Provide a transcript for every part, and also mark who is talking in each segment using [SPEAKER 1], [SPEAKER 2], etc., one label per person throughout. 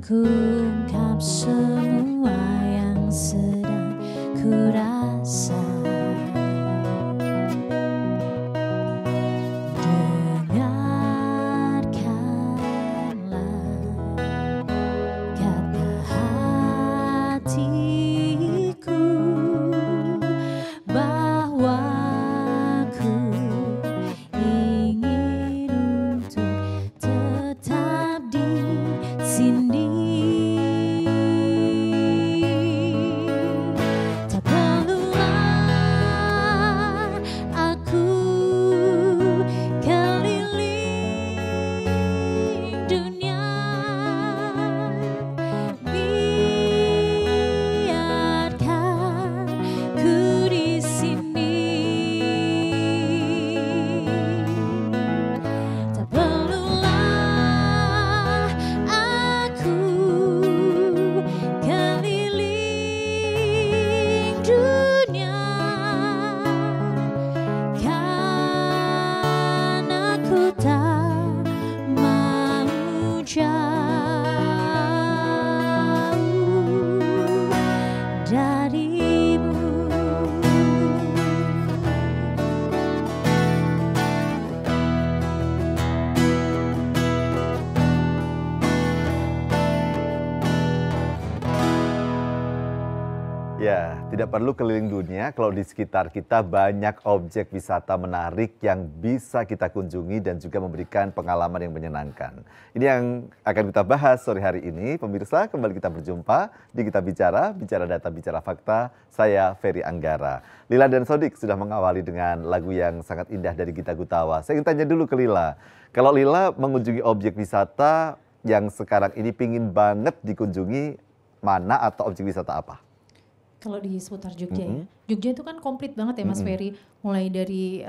[SPEAKER 1] Ku ungkap semua yang sedang ku rasa. Dengarkanlah kata hatiku bahwa ku ingin untuk tetap di sini. Tak perlulah aku keliling dunia, biarkan ku di sini. Tak perlulah aku keliling dunia, karena ku tak mau jauh darimu.
[SPEAKER 2] Ya, tidak perlu keliling dunia kalau di sekitar kita banyak objek wisata menarik yang bisa kita kunjungi dan juga memberikan pengalaman yang menyenangkan. Ini yang akan kita bahas sore hari ini. Pemirsa, kembali kita berjumpa di Kita Bicara, Bicara Data, Bicara Fakta. Saya Ferry Anggara. Lila dan Sodik sudah mengawali dengan lagu yang sangat indah dari Gita Gutawa. Saya ingin tanya dulu ke Lila. Kalau Lila mengunjungi objek wisata yang sekarang ini pingin banget dikunjungi, mana atau objek wisata apa?
[SPEAKER 1] Kalau di seputar Jogja ya, Jogja itu kan komplit banget ya Mas Ferry, mulai dari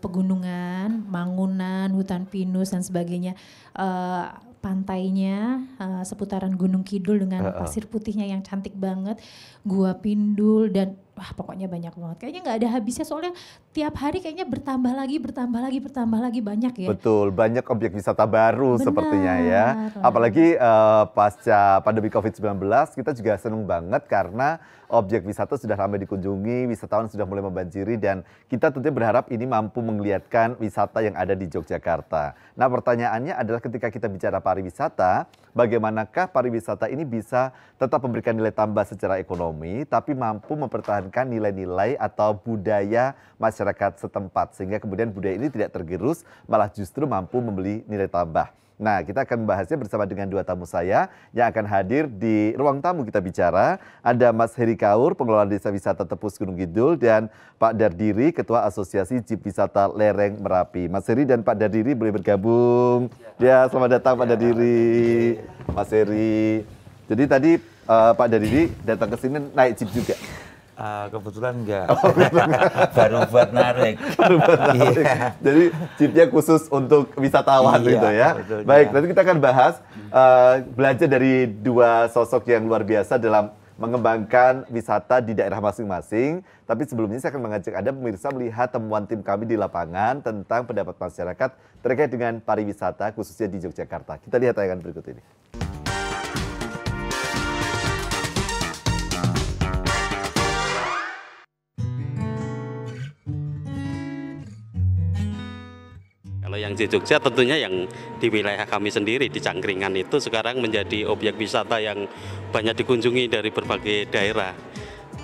[SPEAKER 1] pegunungan, Mangunan, hutan pinus dan sebagainya, pantainya, seputaran Gunung Kidul dengan pasir putihnya yang cantik banget, Gua Pindul dan wah pokoknya banyak banget. Kayaknya nggak ada habisnya soalnya tiap hari kayaknya bertambah lagi banyak ya.
[SPEAKER 2] Betul, banyak objek wisata baru
[SPEAKER 1] Benar.
[SPEAKER 2] sepertinya ya. Apalagi pasca pandemi COVID-19 kita juga senang banget karena objek wisata sudah ramai dikunjungi, wisatawan sudah mulai membanjiri dan kita tentunya berharap ini mampu menggeliatkan wisata yang ada di Yogyakarta. Nah pertanyaannya adalah ketika kita bicara pariwisata, bagaimanakah pariwisata ini bisa tetap memberikan nilai tambah secara ekonomi tapi mampu mempertahankan nilai-nilai atau budaya masyarakat setempat sehingga kemudian budaya ini tidak tergerus malah justru mampu membeli nilai tambah. Nah, kita akan membahasnya bersama dengan dua tamu saya yang akan hadir di ruang tamu Kita Bicara. Ada Mas Heri Kaur, pengelola Desa Wisata Tepus Gunung Kidul, dan Pak Dardiri, Ketua Asosiasi Jeep Wisata Lereng Merapi. Mas Heri dan Pak Dardiri boleh bergabung. Ya, selamat datang Pak Dardiri, Mas Heri. Jadi tadi Pak Dardiri datang ke sini naik jeep juga.
[SPEAKER 3] Kebetulan enggak, baru buat narik. Iya.
[SPEAKER 2] Jadi jeepnya khusus untuk wisatawan gitu ya.
[SPEAKER 3] Betul,
[SPEAKER 2] baik,
[SPEAKER 3] ya.
[SPEAKER 2] nanti kita akan bahas belajar dari dua sosok yang luar biasa dalam mengembangkan wisata di daerah masing-masing. Tapi sebelumnya saya akan mengajak Anda pemirsa melihat temuan tim kami di lapangan tentang pendapat masyarakat terkait dengan pariwisata khususnya di Yogyakarta. Kita lihat tayangan berikut ini.
[SPEAKER 4] Kalau yang di Jogja tentunya yang di wilayah kami sendiri di Cangkringan itu sekarang menjadi objek wisata yang banyak dikunjungi dari berbagai daerah,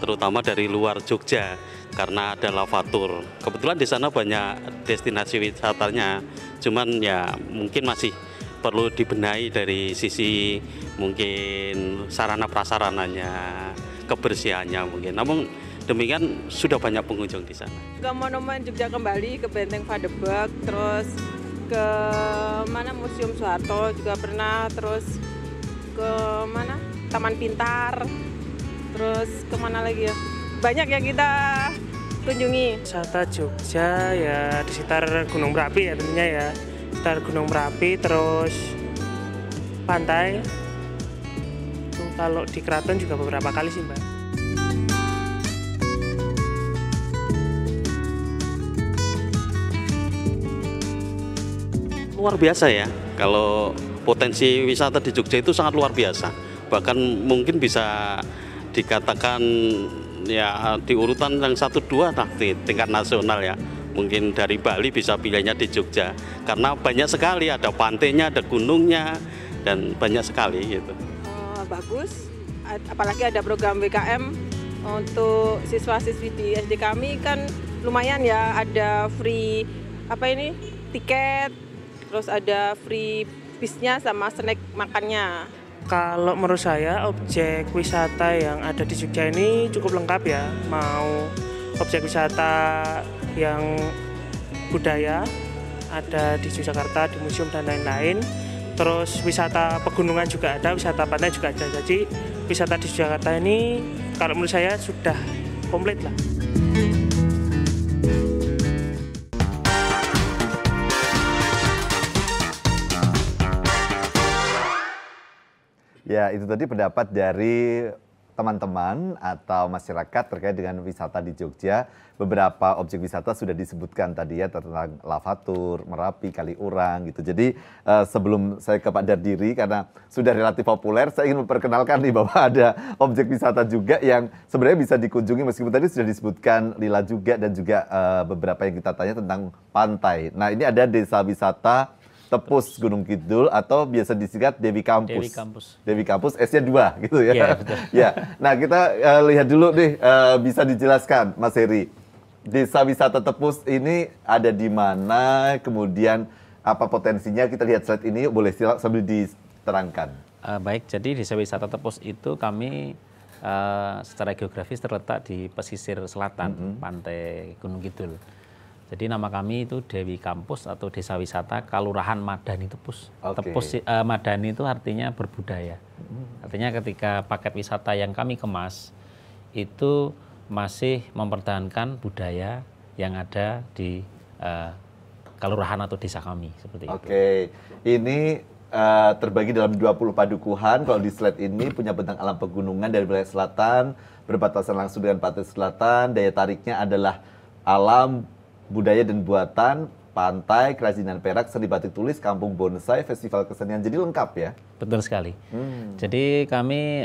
[SPEAKER 4] terutama dari luar Jogja karena ada lavatur. Kebetulan di sana banyak destinasi wisatanya, cuman ya mungkin masih perlu dibenahi dari sisi mungkin sarana prasarananya, kebersihannya mungkin. Namun demikian sudah banyak pengunjung di sana.
[SPEAKER 5] Ke Monumen Jogja Kembali, ke Benteng Vadebek, terus ke mana Museum Soeharto juga pernah, terus ke mana Taman Pintar, terus kemana lagi ya? Banyak yang kita kunjungi.
[SPEAKER 6] Wisata Jogja ya di sekitar Gunung Merapi ya tentunya ya. Sekitar Gunung Merapi terus pantai. Kalau di Keraton juga beberapa kali sih Mbak.
[SPEAKER 4] Luar biasa ya, kalau potensi wisata di Jogja itu sangat luar biasa. Bahkan mungkin bisa dikatakan ya di urutan yang 1-2 nah, di tingkat nasional ya. Mungkin dari Bali bisa pilihnya di Jogja karena banyak sekali, ada pantainya, ada gunungnya, dan banyak sekali gitu.
[SPEAKER 5] Bagus, apalagi ada program WKM untuk siswa-siswi di SD kami kan lumayan ya, ada free tiket, terus ada free bisnya sama snack makannya.
[SPEAKER 6] Kalau menurut saya objek wisata yang ada di Jogja ini cukup lengkap ya. Mau objek wisata yang budaya ada di Yogyakarta, di museum dan lain-lain. Terus wisata pegunungan juga ada, wisata pantai juga ada. Jadi wisata di Yogyakarta ini kalau menurut saya sudah komplit lah.
[SPEAKER 2] Ya, itu tadi pendapat dari teman-teman atau masyarakat terkait dengan wisata di Jogja. Beberapa objek wisata sudah disebutkan tadi ya, tentang Lavatur, Merapi, Kaliurang gitu. Jadi sebelum saya ke Pak Dardiri, karena sudah relatif populer, saya ingin memperkenalkan nih bahwa ada objek wisata juga yang sebenarnya bisa dikunjungi, meskipun tadi sudah disebutkan Lila juga, dan juga beberapa yang kita tanya tentang pantai. Nah, ini ada desa wisata Tepus Gunung Kidul atau biasa disingkat Dewi Campus.
[SPEAKER 3] Dewi Campus.
[SPEAKER 2] Dewi Campus, S-nya 2 gitu ya.
[SPEAKER 3] Iya, betul.
[SPEAKER 2] Ya. Nah, kita lihat dulu nih, bisa dijelaskan Mas Heri. Desa wisata Tepus ini ada di mana, kemudian apa potensinya? Kita lihat slide ini, boleh sambil diterangkan.
[SPEAKER 3] Baik, jadi desa wisata Tepus itu kami secara geografis terletak di pesisir selatan pantai Gunung Kidul. Jadi nama kami itu Dewi Campus atau Desa Wisata Kalurahan Madani Tepus. Tepus Madani itu artinya berbudaya. Artinya ketika paket wisata yang kami kemas itu masih mempertahankan budaya yang ada di kalurahan atau desa kami seperti itu.
[SPEAKER 2] Oke, ini terbagi dalam 20 padukuhan. Kalau di slide ini punya bentang alam pegunungan dari wilayah selatan, berbatasan langsung dengan pantai selatan. Daya tariknya adalah alam, budaya dan buatan, pantai, kerajinan perak, seni batik tulis, kampung bonsai, festival kesenian. Jadi lengkap ya?
[SPEAKER 3] Betul sekali. Jadi kami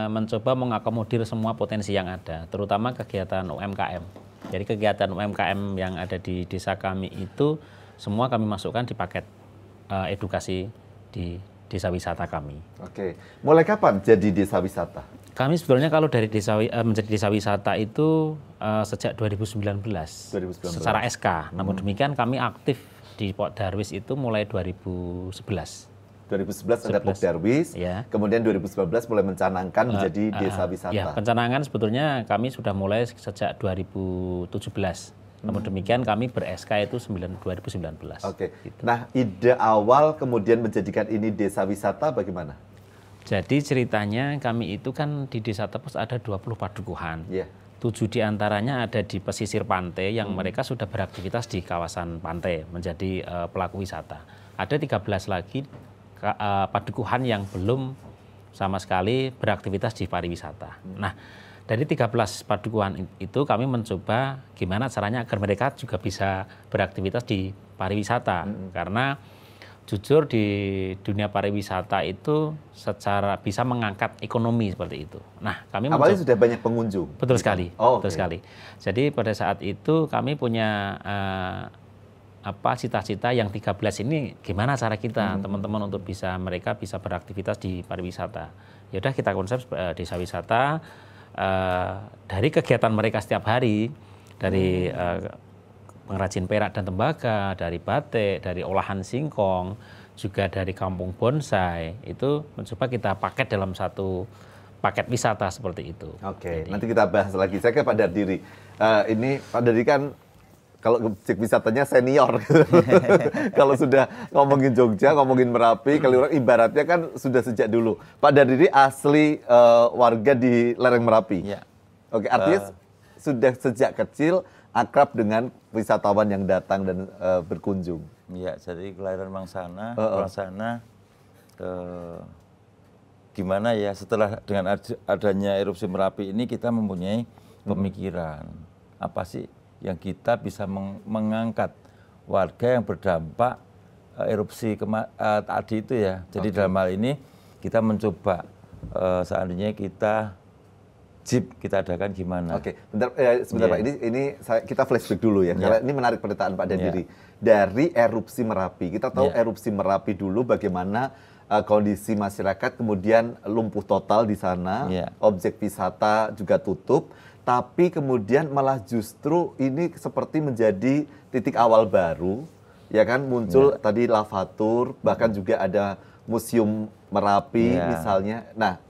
[SPEAKER 3] mencoba mengakomodir semua potensi yang ada, terutama kegiatan UMKM. Jadi kegiatan UMKM yang ada di desa kami itu semua kami masukkan di paket edukasi di desa wisata kami.
[SPEAKER 2] Oke, mulai kapan jadi desa wisata?
[SPEAKER 3] Kami sebetulnya kalau dari menjadi desa wisata itu sejak 2019 secara SK. Namun demikian kami aktif di Pok Darwis itu mulai 2011. 2011
[SPEAKER 2] ada Pok Darwis,
[SPEAKER 3] ya.
[SPEAKER 2] Kemudian 2019 mulai mencanangkan menjadi desa wisata.
[SPEAKER 3] Ya, pencanangan sebetulnya kami sudah mulai sejak 2017. Namun demikian kami ber-SK itu 2019.
[SPEAKER 2] Oke.
[SPEAKER 3] Gitu.
[SPEAKER 2] Nah, ide awal kemudian menjadikan ini desa wisata bagaimana?
[SPEAKER 3] Jadi ceritanya kami itu kan di Desa Tepus ada 20 padukuhan. 7 diantaranya ada di pesisir pantai yang mereka sudah beraktivitas di kawasan pantai menjadi pelaku wisata. Ada 13 lagi padukuhan yang belum sama sekali beraktivitas di pariwisata. Nah, dari 13 padukuhan itu kami mencoba gimana caranya agar mereka juga bisa beraktivitas di pariwisata. Karena jujur di dunia pariwisata itu secara bisa mengangkat ekonomi seperti itu. Nah, kami
[SPEAKER 2] apalagi sudah banyak pengunjung.
[SPEAKER 3] Betul sekali. Betul sekali. Jadi pada saat itu kami punya cita-cita yang 13 ini gimana cara kita teman-teman untuk mereka bisa beraktivitas di pariwisata. Ya udah kita konsep desa wisata dari kegiatan mereka setiap hari, dari pengrajin perak dan tembaga, dari batik, dari olahan singkong, juga dari kampung bonsai, itu mencoba kita paket dalam satu paket wisata seperti itu.
[SPEAKER 2] Oke, nanti kita bahas lagi. Saya ke Pak Dardiri. Ini Pak Dardiri kan kalau objek wisatanya senior. Kalau sudah ngomongin Jogja, ngomongin Merapi, Kaliurang ibaratnya kan sudah sejak dulu. Pak Dardiri asli warga di lereng Merapi.
[SPEAKER 3] Ya.
[SPEAKER 2] Oke, artinya sudah sejak kecil akrab dengan wisatawan yang datang dan berkunjung.
[SPEAKER 7] Iya, jadi kelahiran Mangsana, gimana ya setelah dengan adanya erupsi Merapi ini kita mempunyai pemikiran apa sih yang kita bisa mengangkat warga yang berdampak erupsi tadi itu ya. Jadi dalam hal ini kita mencoba seandainya kita jeep kita adakan gimana?
[SPEAKER 2] Oke, sebentar Pak. Kita flashback dulu ya, karena ini menarik pernyataan Pak Dadiri. Dari erupsi Merapi, kita tahu erupsi Merapi dulu bagaimana kondisi masyarakat, kemudian lumpuh total di sana, objek wisata juga tutup, tapi kemudian malah justru ini seperti menjadi titik awal baru, ya kan, muncul tadi lavatur, bahkan juga ada Museum Merapi misalnya. Nah,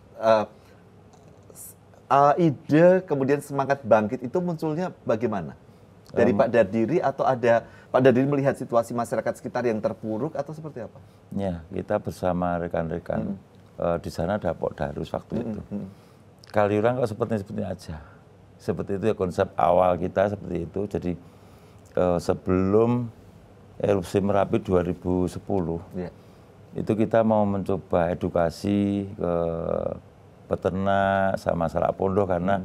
[SPEAKER 2] ide kemudian semangat bangkit itu munculnya bagaimana? Dari Pak Dadiri atau ada Pak Dadiri melihat situasi masyarakat sekitar yang terpuruk atau seperti apa?
[SPEAKER 7] Ya, kita bersama rekan-rekan di sana ada Pok Darus waktu itu. Kaliurang kok seperti aja. Seperti itu ya konsep awal kita seperti itu. Jadi sebelum erupsi Merapi 2010, itu kita mau mencoba edukasi ke peternak sama Salak Pondok karena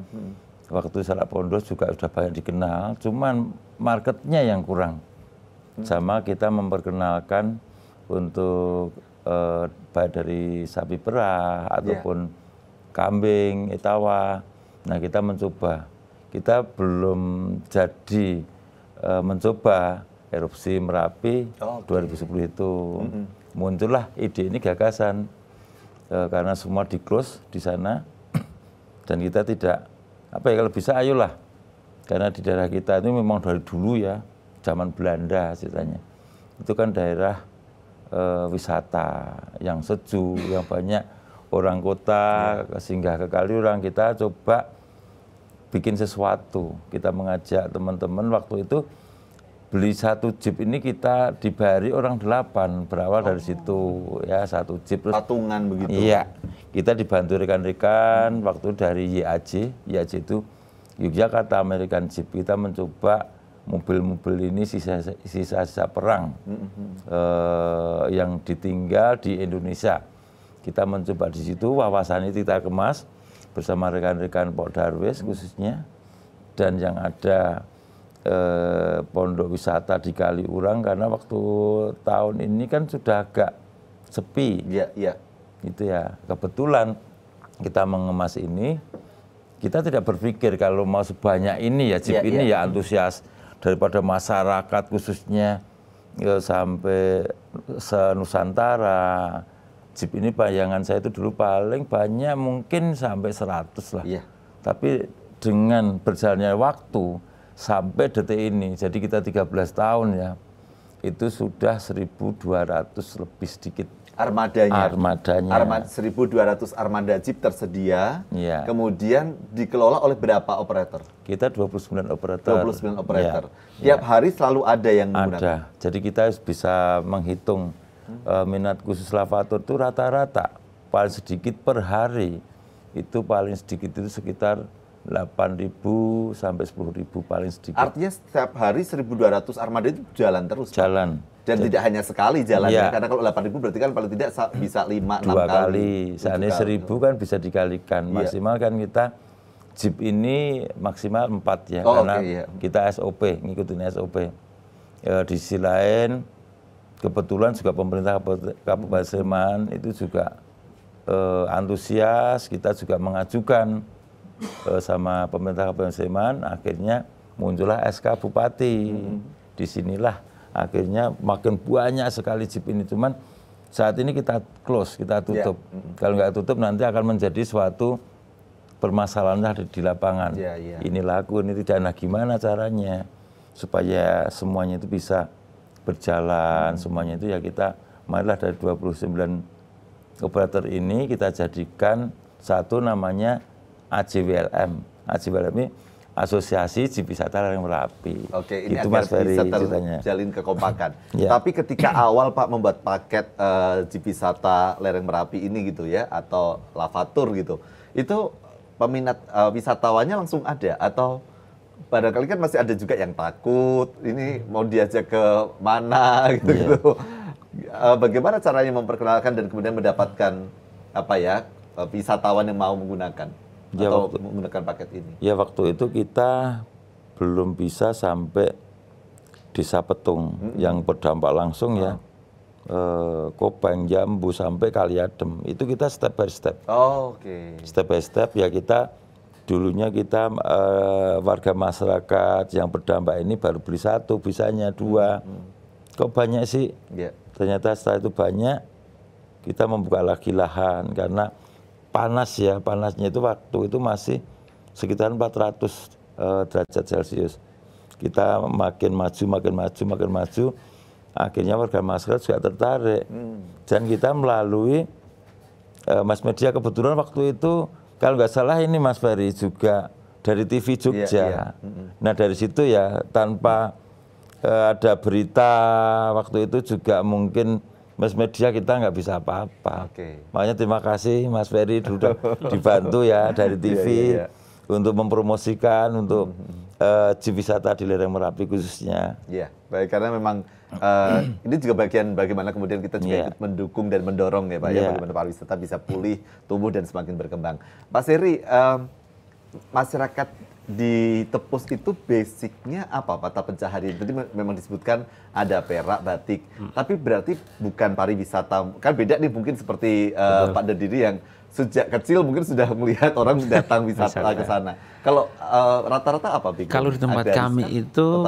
[SPEAKER 7] waktu Salak Pondok juga sudah banyak dikenal, cuman marketnya yang kurang. Sama kita memperkenalkan untuk baik dari sapi perah ataupun kambing, etawa. Nah kita mencoba, kita belum jadi mencoba erupsi Merapi 2010 itu. Muncullah ide ini gagasan. Karena semua di close di sana dan kita tidak kalau bisa ayolah, karena di daerah kita itu memang dari dulu ya zaman Belanda ceritanya itu kan daerah wisata yang sejuk, yang banyak orang kota singgah ke Kaliurang. Kita coba bikin sesuatu, kita mengajak teman-teman waktu itu beli 1 jeep ini kita dibari orang 8, berawal dari situ ya 1 jeep terus
[SPEAKER 2] patungan begitu.
[SPEAKER 7] Iya, kita dibantu rekan-rekan waktu dari YAJ itu Yogyakarta American Jeep. Kita mencoba mobil-mobil ini sisa-sisa perang yang ditinggal di Indonesia. Kita mencoba di situ, wawasan itu kita kemas bersama rekan-rekan Pok Darwis khususnya, dan yang ada pondok wisata di Kaliurang karena waktu tahun ini kan sudah agak sepi. Itu ya, kebetulan kita mengemas ini, kita tidak berpikir kalau mau sebanyak ini ya jeep ini ya antusias daripada masyarakat khususnya sampai se-Nusantara. Jeep ini bayangan saya itu dulu paling banyak mungkin sampai 100 lah. Tapi dengan berjalannya waktu sampai detik ini, jadi kita 13 tahun ya, itu sudah 1.200 lebih sedikit.
[SPEAKER 2] Armadanya. 1.200 armada jeep tersedia, kemudian dikelola oleh berapa operator?
[SPEAKER 7] Kita 29 operator.
[SPEAKER 2] 29 operator. Tiap hari selalu ada yang menggunakan?
[SPEAKER 7] Ada, jadi kita bisa menghitung minat khusus lavator itu rata-rata paling sedikit per hari, itu paling sedikit itu sekitar 8.000 sampai 10.000 paling sedikit.
[SPEAKER 2] Artinya setiap hari 1.200 armada itu jalan terus?
[SPEAKER 7] Jalan.
[SPEAKER 2] Dan tidak hanya sekali jalannya, karena kalau 8.000 berarti kan paling tidak bisa 5-6
[SPEAKER 7] kali. Seandainya 1.000 kan bisa dikalikan. Maksimal kan kita jeep ini maksimal 4 ya, karena kita SOP, ngikutin SOP. Di sisi lain, kebetulan juga pemerintah Kabupaten Sleman itu juga antusias, kita juga mengajukan sama pemerintah Kabupaten Sleman, akhirnya muncullah SK Bupati. Disinilah akhirnya makin banyak sekali jeep ini. Cuman saat ini kita close, kita tutup. Kalau nggak tutup nanti akan menjadi suatu permasalahan di lapangan. Ini laku, ini tidak. Nah gimana caranya supaya semuanya itu bisa berjalan, semuanya itu ya kita, marilah dari 29 operator ini kita jadikan satu namanya AJWLM. AJWLM ini Asosiasi Jeep Wisata Lereng Merapi.
[SPEAKER 2] Oke, ini
[SPEAKER 7] itu
[SPEAKER 2] agar
[SPEAKER 7] Mas Ferry
[SPEAKER 2] bisa
[SPEAKER 7] ceritanya.
[SPEAKER 2] terjalin kekompakan. Tapi ketika awal Pak membuat paket Jeep Wisata Lereng Merapi ini gitu ya, atau lavatur gitu, itu peminat wisatawannya langsung ada atau barangkali kan masih ada juga yang takut, ini mau diajak ke mana gitu. Bagaimana caranya memperkenalkan dan kemudian mendapatkan wisatawan yang mau menggunakan atau menggunakan paket ini?
[SPEAKER 7] Ya waktu itu kita belum bisa sampai Desa Petung yang berdampak langsung ya. Kopeng, Jambu sampai Kaliadem. Itu kita step by step.
[SPEAKER 2] Oh, oke.
[SPEAKER 7] Step by step ya kita dulunya kita warga masyarakat yang berdampak ini baru beli 1, bisanya 2. Kok banyak sih?
[SPEAKER 2] Yeah.
[SPEAKER 7] Ternyata setelah itu banyak, kita membuka lagi lahan karena panas ya, panasnya itu waktu itu masih sekitar 400 derajat Celcius. Kita makin maju, akhirnya warga masyarakat juga tertarik. Dan kita melalui mass media, kebetulan waktu itu kalau nggak salah ini Mas Ferry juga dari TV Jogja. Nah dari situ ya tanpa ada berita waktu itu juga mungkin mass media kita nggak bisa apa-apa. Makanya terima kasih Mas Ferry sudah dibantu ya dari TV untuk mempromosikan untuk jeep wisata di lereng Merapi khususnya.
[SPEAKER 2] Iya, baik, karena memang ini juga bagian bagaimana kemudian kita juga ikut mendukung dan mendorong ya Pak ya, bagaimana pariwisata bisa pulih, tumbuh dan semakin berkembang. Pak Seri, masyarakat di Tepus itu basicnya apa mata pencaharian? Tadi memang disebutkan ada perak, batik, tapi berarti bukan pariwisata, kan beda nih mungkin seperti Pak Dadiri yang sejak kecil mungkin sudah melihat orang datang wisata ke sana. Kalau rata-rata apa?
[SPEAKER 3] Kalau di tempat kami itu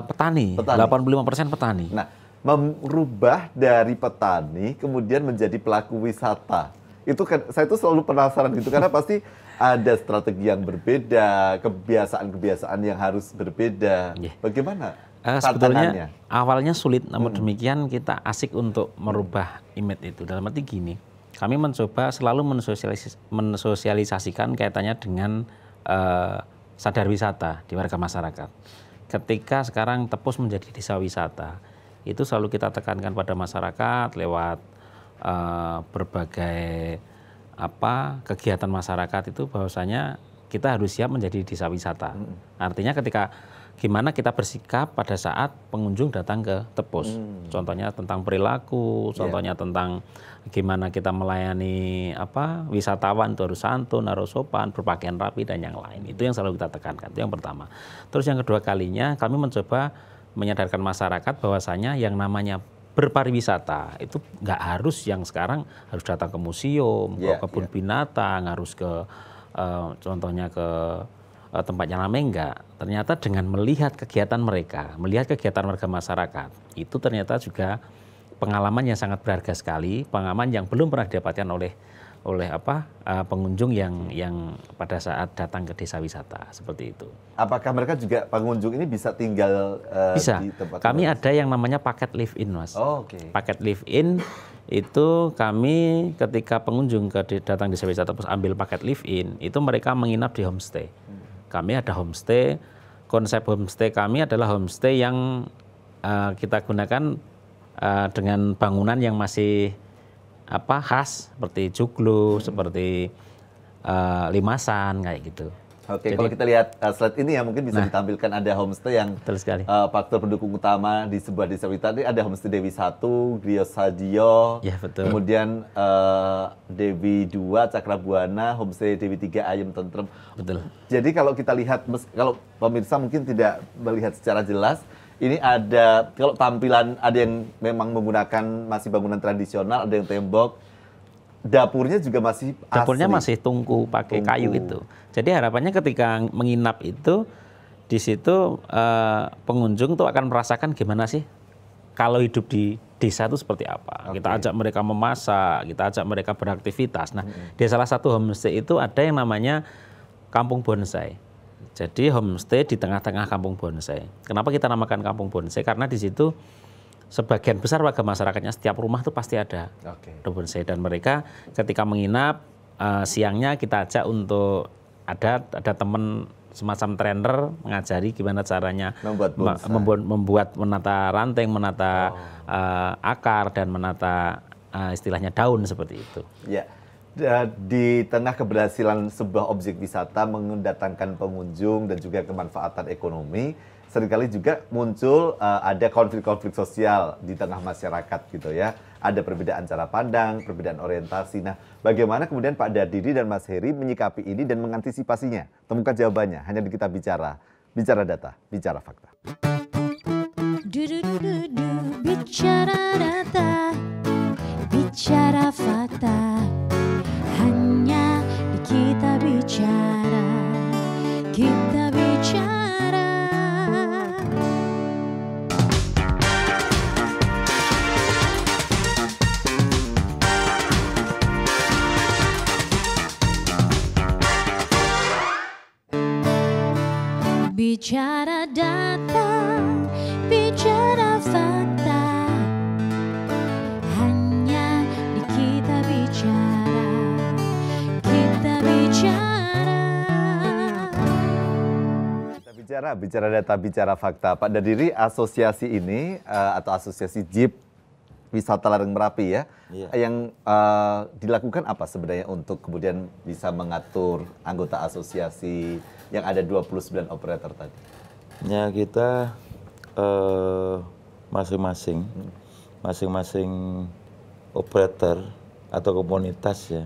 [SPEAKER 3] petani, 85% petani.
[SPEAKER 2] Nah, merubah dari petani kemudian menjadi pelaku wisata. Itu kan saya tuh selalu penasaran gitu karena pasti ada strategi yang berbeda, kebiasaan-kebiasaan yang harus berbeda. Bagaimana?
[SPEAKER 3] Sebetulnya awalnya sulit, namun demikian kita asik untuk merubah image itu. Dalam arti gini, kami mencoba selalu mensosialisasikan kaitannya dengan sadar wisata di warga masyarakat. Ketika sekarang Tepus menjadi desa wisata, itu selalu kita tekankan pada masyarakat lewat berbagai kegiatan masyarakat itu bahwasanya kita harus siap menjadi desa wisata. Artinya ketika gimana kita bersikap pada saat pengunjung datang ke Tepus. Contohnya tentang perilaku, contohnya tentang gimana kita melayani wisatawan itu harus santun, harus sopan, berpakaian rapi dan yang lain. Itu yang selalu kita tekankan. Itu yang pertama. Terus yang kedua kalinya kami mencoba menyadarkan masyarakat bahwasanya yang namanya berpariwisata itu nggak harus yang sekarang harus datang ke museum, ke kebun binatang, harus ke contohnya ke tempatnya rame, enggak. Ternyata dengan melihat kegiatan mereka, melihat kegiatan warga masyarakat, itu ternyata juga pengalaman yang sangat berharga sekali, pengalaman yang belum pernah didapatkan oleh pengunjung yang pada saat datang ke desa wisata seperti itu.
[SPEAKER 2] Apakah mereka juga pengunjung ini bisa tinggal di tempat?
[SPEAKER 3] Kami ada yang namanya paket live-in, Mas. Paket live-in itu kami ketika pengunjung datang desa wisata terus ambil paket live-in, itu mereka menginap di homestay. Kami ada homestay. Konsep homestay kami adalah homestay yang kita gunakan dengan bangunan yang masih khas seperti joglo, seperti limasan kayak gitu.
[SPEAKER 2] Jadi, kalau kita lihat slide ini ya mungkin bisa ditampilkan ada homestay yang faktor pendukung utama di sebuah desa wisata. Ada homestay Dewi 1, Griyo Sadio, kemudian Dewi 2, Cakrabuana, homestay Dewi 3, Ayem Tentrem. Jadi kalau kita lihat, kalau pemirsa mungkin tidak melihat secara jelas, ini ada, kalau tampilan ada yang memang menggunakan masih bangunan tradisional, ada yang tembok, dapurnya juga masih asli.
[SPEAKER 3] Dapurnya masih tungku pakai kayu itu. Jadi harapannya ketika menginap itu, di situ pengunjung tuh akan merasakan gimana sih kalau hidup di desa itu seperti apa. Kita ajak mereka memasak, kita ajak mereka beraktivitas. Nah, di salah satu homestay itu ada yang namanya Kampung Bonsai. Jadi homestay di tengah-tengah kampung bonsai. Kenapa kita namakan kampung bonsai? Karena di situ sebagian besar warga masyarakatnya setiap rumah itu pasti ada bonsai, dan mereka ketika menginap siangnya kita ajak untuk ada teman semacam trainer mengajari gimana caranya membuat menata ranting, menata akar dan menata istilahnya daun seperti itu.
[SPEAKER 2] Ya. Di tengah keberhasilan sebuah objek wisata mendatangkan pengunjung dan juga kemanfaatan ekonomi, seringkali juga muncul ada konflik-konflik sosial di tengah masyarakat gitu ya. Ada perbedaan cara pandang, perbedaan orientasi. Nah, bagaimana kemudian Pak Dadiri dan Mas Heri menyikapi ini dan mengantisipasinya? Temukan jawabannya hanya di Kita Bicara. Bicara data, bicara fakta.
[SPEAKER 1] Bicara data.
[SPEAKER 2] Bicara data, bicara fakta. Pak Dadiri, asosiasi ini atau asosiasi Jeep Wisata Lereng Merapi ya, yang dilakukan apa sebenarnya untuk kemudian bisa mengatur anggota asosiasi yang ada 29 operator tadi?
[SPEAKER 7] Ya kita masing-masing operator atau komunitas ya,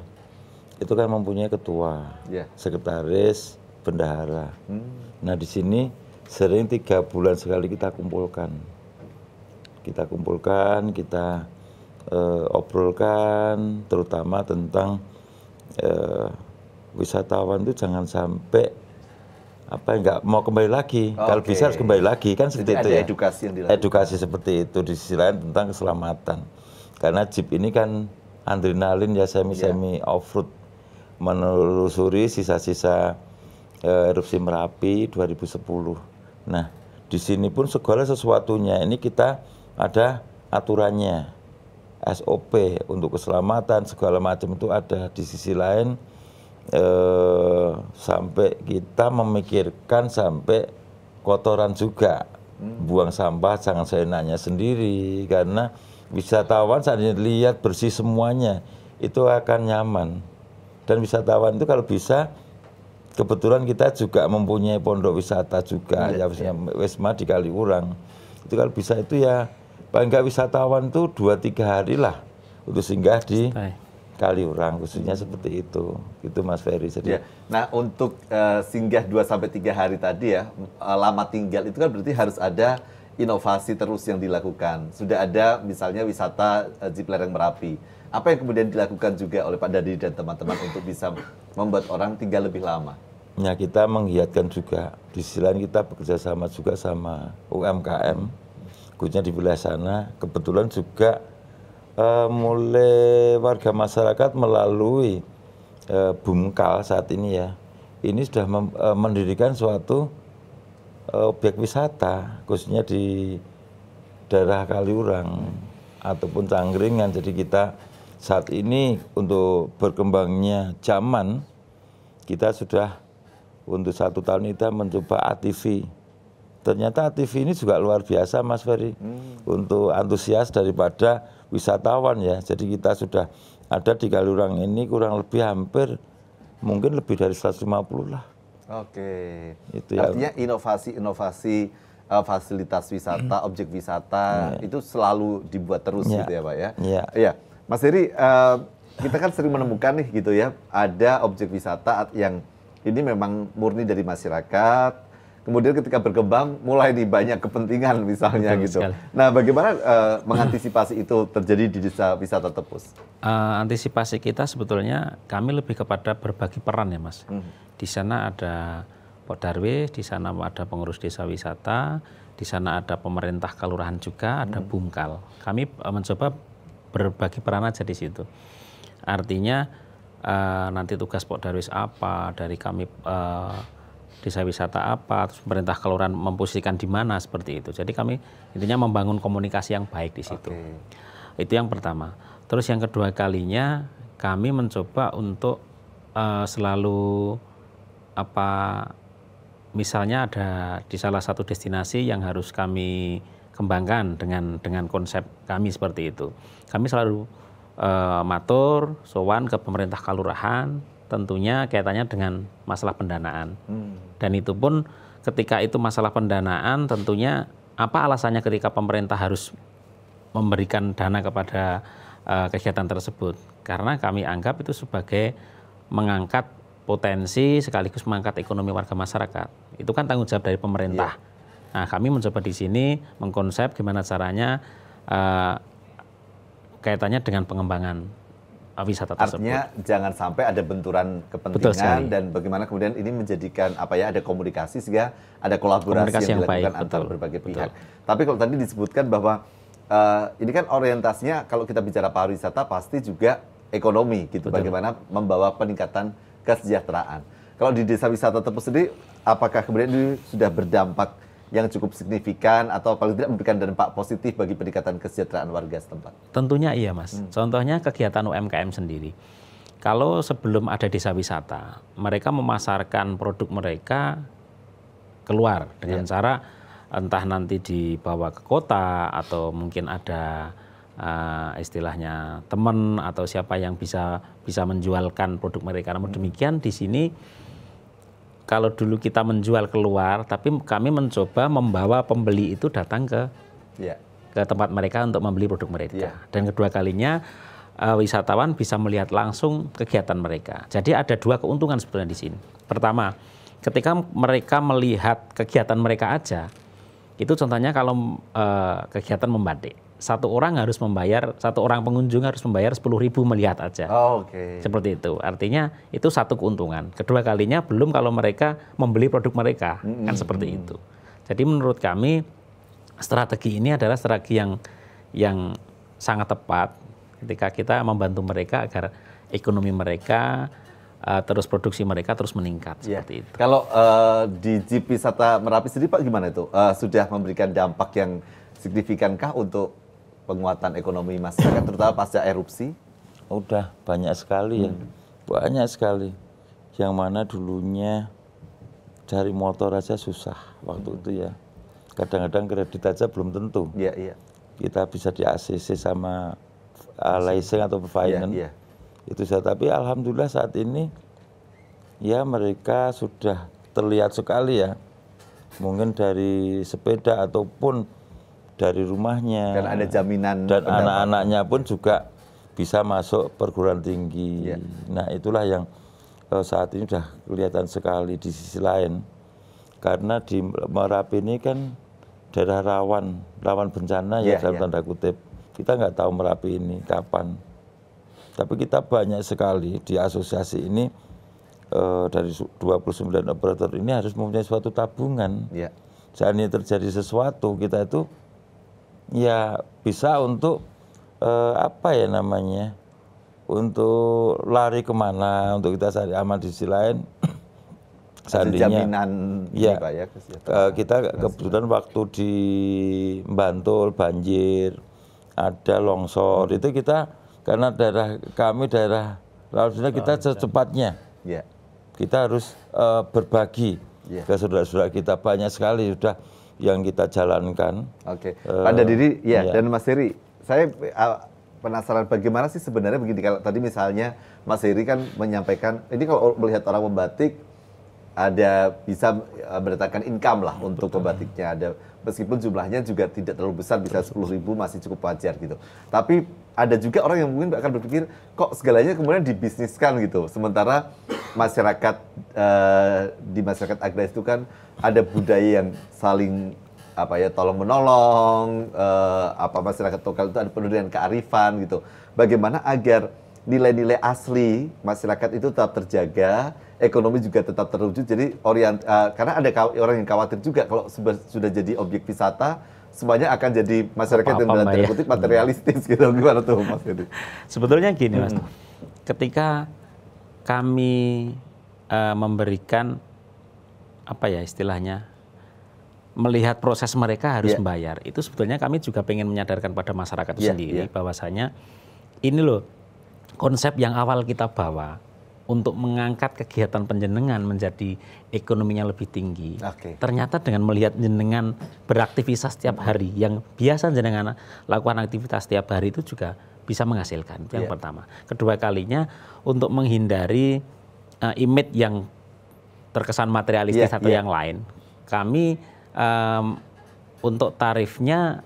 [SPEAKER 7] itu kan mempunyai ketua, sekretaris, bendahara. Nah di sini sering 3 bulan sekali kita kumpulkan. Kita obrolkan terutama tentang wisatawan itu jangan sampai nggak mau kembali lagi. Kalau bisa harus kembali lagi kan seperti itu ya.
[SPEAKER 2] Edukasi yang dilakukan.
[SPEAKER 7] Edukasi seperti itu. Di sisi lain tentang keselamatan. Karena Jeep ini kan adrenalin ya, semi off-road, menelusuri sisa-sisa erupsi Merapi 2010. Nah di sini pun segala sesuatunya ini kita ada aturannya, SOP untuk keselamatan segala macam itu ada. Di sisi lain sampai kita memikirkan sampai kotoran juga, buang sampah jangan seenaknya sendiri, karena wisatawan saat ini lihat bersih semuanya itu akan nyaman. Dan wisatawan itu kalau bisa, kebetulan kita juga mempunyai pondok wisata juga, ya Wisma di Kaliurang. Itu kalau bisa itu ya paling nggak wisatawan tuh 2-3 hari lah untuk singgah di Kaliurang, khususnya seperti itu. Itu Mas Ferry.
[SPEAKER 2] Ya. Nah untuk singgah 2-3 hari tadi ya, lama tinggal itu kan berarti harus ada inovasi terus yang dilakukan. Sudah ada misalnya wisata Jeep Lereng Merapi. Apa yang kemudian dilakukan juga oleh Pak Dadiri dan teman-teman untuk bisa membuat orang tinggal lebih lama?
[SPEAKER 7] Ya kita menggiatkan juga. Di sisi lain kita bekerja sama juga sama UMKM. Khususnya di wilayah sana, kebetulan juga mulai warga masyarakat melalui Bumkal saat ini ya, ini sudah mendirikan suatu objek wisata, khususnya di daerah Kaliurang ataupun Cangkringan. Jadi kita saat ini untuk berkembangnya zaman, kita sudah untuk 1 tahun kita mencoba ATV. Ternyata ATV ini juga luar biasa Mas Ferry, untuk antusias daripada wisatawan ya. Jadi kita sudah ada di Kaliurang ini kurang lebih hampir mungkin lebih dari 150 lah.
[SPEAKER 2] Oke.
[SPEAKER 7] Itu ya.
[SPEAKER 2] Artinya inovasi fasilitas wisata, objek wisata itu selalu dibuat terus gitu ya Pak ya. Iya. Mas Heri, kita kan sering menemukan nih gitu ya, ada objek wisata yang ini memang murni dari masyarakat. Kemudian ketika berkembang mulai nih banyak kepentingan misalnya. Betul gitu. Sekali. Nah, bagaimana mengantisipasi itu terjadi di Desa Wisata Tepus?
[SPEAKER 3] Antisipasi kita sebetulnya kami lebih kepada berbagi peran ya Mas. Di sana ada Podarwe, di sana ada pengurus desa wisata, di sana ada pemerintah kelurahan juga, ada Bumkal. Kami mencoba berbagi peran aja di situ. Artinya nanti tugas Podarwis apa, dari kami desa wisata apa, terus pemerintah kelurahan memposisikan di mana, seperti itu. Jadi kami intinya membangun komunikasi yang baik di situ. Itu yang pertama. Terus yang kedua kalinya kami mencoba untuk selalu misalnya ada di salah satu destinasi yang harus kami kembangkan dengan konsep kami seperti itu. Kami selalu matur, sowan ke pemerintah kelurahan, tentunya kaitannya dengan masalah pendanaan. Dan itu pun ketika itu masalah pendanaan, tentunya apa alasannya ketika pemerintah harus memberikan dana kepada kegiatan tersebut. Karena kami anggap itu sebagai mengangkat potensi sekaligus mengangkat ekonomi warga masyarakat. Itu kan tanggung jawab dari pemerintah. Nah, kami mencoba di sini mengkonsep gimana caranya kaitannya dengan pengembangan wisata tersebut.
[SPEAKER 2] Artinya jangan sampai ada benturan kepentingan dan bagaimana kemudian ini menjadikan ada komunikasi sehingga ada kolaborasi yang dilakukan antar berbagai pihak. Tapi kalau tadi disebutkan bahwa ini kan orientasinya kalau kita bicara pariwisata pasti juga ekonomi gitu. Bagaimana membawa peningkatan kesejahteraan. Kalau di Desa Wisata Tepus sendiri, apakah kemudian ini sudah berdampak yang cukup signifikan atau paling tidak memberikan dampak positif bagi peningkatan kesejahteraan warga setempat?
[SPEAKER 3] Tentunya iya Mas. Contohnya kegiatan UMKM sendiri. Kalau sebelum ada desa wisata, mereka memasarkan produk mereka keluar dengan cara entah nanti dibawa ke kota atau mungkin ada istilahnya teman atau siapa yang bisa menjualkan produk mereka. Namun demikian di sini kalau dulu kita menjual keluar, tapi kami mencoba membawa pembeli itu datang ke tempat mereka untuk membeli produk mereka. Dan kedua kalinya wisatawan bisa melihat langsung kegiatan mereka. Jadi ada dua keuntungan sebenarnya di sini. Pertama, ketika mereka melihat kegiatan mereka aja, itu contohnya kalau kegiatan membatik. Satu orang pengunjung harus membayar 10.000 melihat aja. Seperti itu. Artinya itu satu keuntungan. Kedua kalinya belum kalau mereka membeli produk mereka. Kan seperti itu. Jadi menurut kami strategi ini adalah strategi yang sangat tepat ketika kita membantu mereka agar ekonomi mereka terus produksi mereka terus meningkat seperti itu.
[SPEAKER 2] Kalau di Jeep Wisata Merapi sendiri Pak gimana itu? Sudah memberikan dampak yang signifikankah untuk penguatan ekonomi masyarakat terutama pasca erupsi?
[SPEAKER 7] Udah banyak sekali ya, banyak sekali. Yang mana dulunya cari motor aja susah waktu itu ya. Kadang-kadang kredit aja belum tentu. Kita bisa di ACC sama leasing atau finance. Itu saja. Tapi alhamdulillah saat ini ya mereka sudah terlihat sekali ya. Mungkin dari sepeda ataupun dari rumahnya.
[SPEAKER 2] Dan ada jaminan.
[SPEAKER 7] Dan anak-anaknya pun juga bisa masuk perguruan tinggi. Nah itulah yang saat ini sudah kelihatan sekali di sisi lain. Karena di Merapi ini kan daerah rawan bencana dalam tanda kutip. Kita nggak tahu Merapi ini kapan. Tapi kita banyak sekali di asosiasi ini dari 29 operator ini harus mempunyai suatu tabungan. Seandainya terjadi sesuatu kita itu ya bisa untuk untuk lari kemana, untuk kita cari aman. Di sisi lain seandainya
[SPEAKER 2] jaminan Pak,
[SPEAKER 7] kita kebetulan waktu di Bantul banjir, ada longsor, itu kita karena daerah kami daerah laut kita secepatnya kita harus berbagi ke saudara-saudara kita. Banyak sekali sudah yang kita jalankan.
[SPEAKER 2] Pak Dadiri dan Mas Heri, saya penasaran bagaimana sih sebenarnya begini, kalau tadi misalnya Mas Heri kan menyampaikan ini kalau melihat orang membatik ada bisa mendatangkan income lah untuk pembatiknya, ada meskipun jumlahnya juga tidak terlalu besar, bisa 10.000 masih cukup wajar gitu. Tapi ada juga orang yang mungkin akan berpikir kok segalanya kemudian dibisniskan gitu. Sementara masyarakat di masyarakat agraris itu kan ada budaya yang saling tolong menolong, masyarakat lokal itu ada penuh dengan kearifan gitu. Bagaimana agar nilai-nilai asli masyarakat itu tetap terjaga, ekonomi juga tetap terwujud. Jadi karena ada orang yang khawatir juga kalau sudah jadi objek wisata, semuanya akan jadi masyarakat yang dalam tanda kutip materialistis gitu. Gimana tuh Mas Heri?
[SPEAKER 3] Sebetulnya gini Mas, ketika kami memberikan istilahnya melihat proses mereka harus membayar, itu sebetulnya kami juga pengen menyadarkan pada masyarakat itu sendiri bahwasanya ini loh konsep yang awal kita bawa untuk mengangkat kegiatan penjenengan menjadi ekonominya lebih tinggi. Ternyata dengan melihat jenengan beraktivitas setiap hari, yang biasa jenengan lakukan aktivitas setiap hari itu juga bisa menghasilkan. Itu yang pertama. Kedua kalinya untuk menghindari image yang terkesan materialistis atau yang lain, kami untuk tarifnya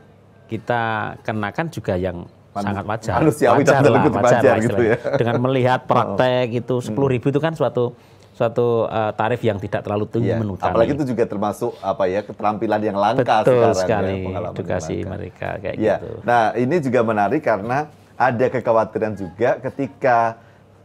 [SPEAKER 3] kita kenakan juga yang sangat wajar, wajar gitu ya. Dengan melihat praktek itu 10.000 itu kan suatu tarif yang tidak terlalu tinggi menurut kami.
[SPEAKER 2] Apalagi itu juga termasuk keterampilan yang langka.
[SPEAKER 3] Betul sekali, edukasi mereka kayak gitu.
[SPEAKER 2] Nah ini juga menarik karena ada kekhawatiran juga ketika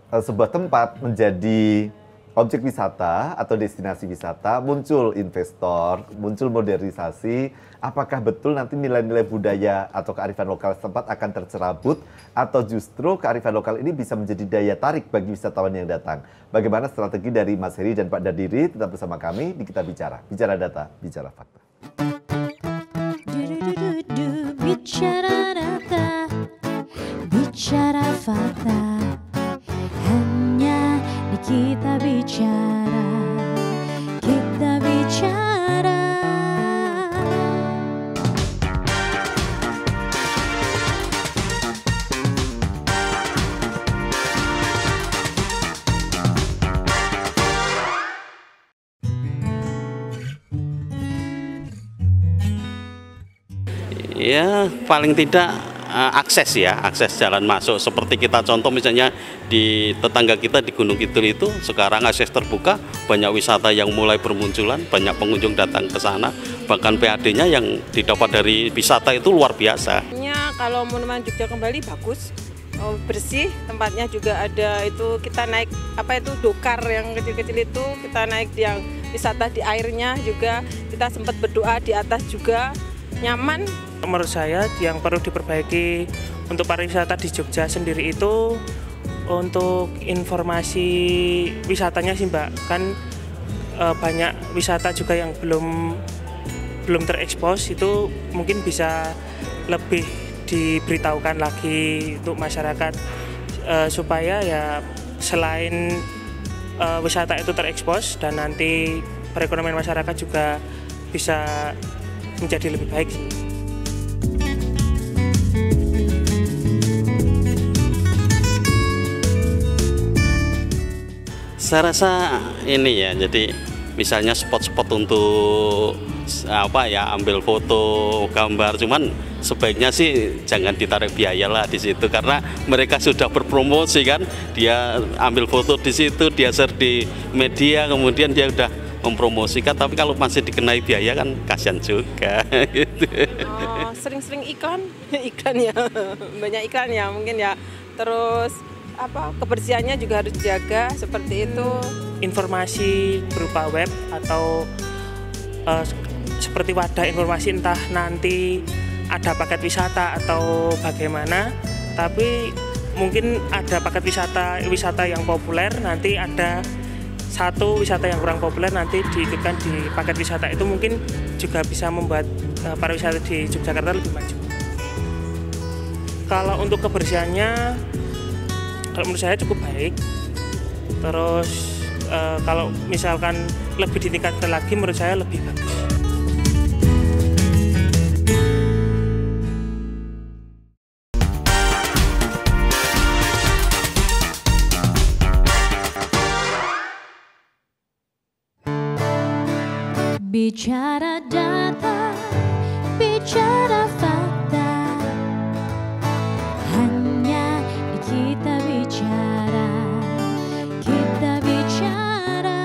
[SPEAKER 2] sebuah tempat menjadi objek wisata atau destinasi wisata, muncul investor, muncul modernisasi, apakah betul nanti nilai-nilai budaya atau kearifan lokal setempat akan tercerabut, atau justru kearifan lokal ini bisa menjadi daya tarik bagi wisatawan yang datang. Bagaimana strategi dari Mas Heri dan Pak Dadiri? Tetap bersama kami di Kita Bicara. Bicara data, bicara fakta.
[SPEAKER 1] Bicara data, bicara fakta. Kita bicara, kita bicara.
[SPEAKER 4] Ya paling tidak akses ya, akses jalan masuk. Seperti kita contoh misalnya di tetangga kita di Gunung Kidul itu sekarang akses terbuka, banyak wisata yang mulai bermunculan, banyak pengunjung datang ke sana. Bahkan PAD-nya yang didapat dari wisata itu luar biasa.
[SPEAKER 5] Kalau Monumen Jogja Kembali bagus, bersih, tempatnya juga ada itu kita naik apa itu dokar yang kecil-kecil itu, kita naik yang wisata di airnya juga, kita sempat berdoa di atas juga, nyaman.
[SPEAKER 6] Menurut saya yang perlu diperbaiki untuk pariwisata di Jogja sendiri itu untuk informasi wisatanya sih Mbak, kan banyak wisata juga yang belum terekspos, itu mungkin bisa lebih diberitahukan lagi untuk masyarakat supaya ya selain wisata itu terekspos dan nanti perekonomian masyarakat juga bisa menjadi lebih baik.
[SPEAKER 4] Saya rasa ini ya, jadi misalnya spot-spot untuk apa ya, ambil foto, gambar, cuman sebaiknya sih jangan ditarik biaya lah di situ karena mereka sudah berpromosi kan, dia ambil foto di situ, dia share di media, kemudian dia udah mempromosikan, tapi kalau masih dikenai biaya kan kasihan juga. Gitu.
[SPEAKER 5] Sering-sering iklan ya, banyak iklan ya mungkin ya, terus apa kebersihannya juga harus dijaga seperti itu.
[SPEAKER 6] Informasi berupa web atau seperti wadah informasi, entah nanti ada paket wisata atau bagaimana, tapi mungkin ada paket wisata yang populer, nanti ada satu wisata yang kurang populer nanti diikutkan di paket wisata itu, mungkin juga bisa membuat pariwisata di Yogyakarta lebih maju. Kalau untuk kebersihannya, kalau menurut saya cukup baik. Terus kalau misalkan lebih ditingkatkan lagi, menurut saya lebih bagus.
[SPEAKER 1] Bicara data, bicara fakta, hanya kita bicara, kita bicara.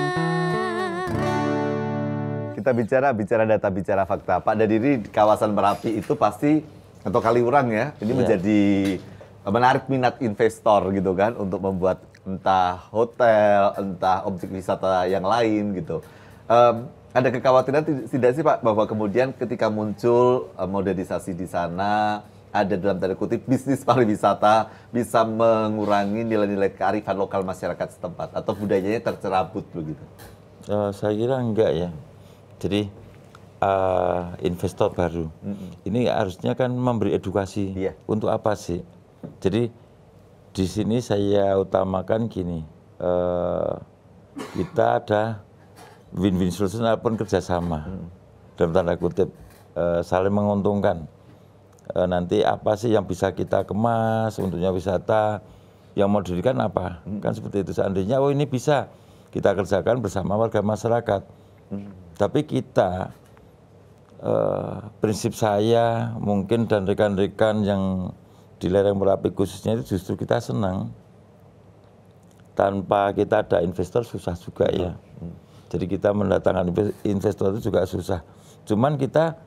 [SPEAKER 2] Kita bicara data, bicara fakta. Pak Dadiri, di kawasan Merapi itu pasti, atau Kaliurang ya, ini menjadi menarik minat investor gitu kan, untuk membuat entah hotel, entah objek wisata yang lain gitu. Ada kekhawatiran tidak sih Pak, bahwa kemudian ketika muncul modernisasi di sana, ada dalam tanda kutip bisnis pariwisata bisa mengurangi nilai-nilai kearifan lokal masyarakat setempat atau budayanya tercerabut begitu?
[SPEAKER 7] Saya kira enggak ya. Jadi investor baru ini harusnya kan memberi edukasi untuk apa sih? Jadi di sini saya utamakan gini, kita ada win-win solution ataupun kerjasama dalam tanda kutip saling menguntungkan. Nanti apa sih yang bisa kita kemas untuknya wisata, yang mau didirikan apa, kan seperti itu. Seandainya oh ini bisa kita kerjakan bersama warga masyarakat, tapi kita prinsip saya mungkin dan rekan-rekan yang di lereng Merapi khususnya itu justru kita senang. Tanpa kita ada investor susah juga ya. Jadi kita mendatangkan investor itu juga susah. Cuman kita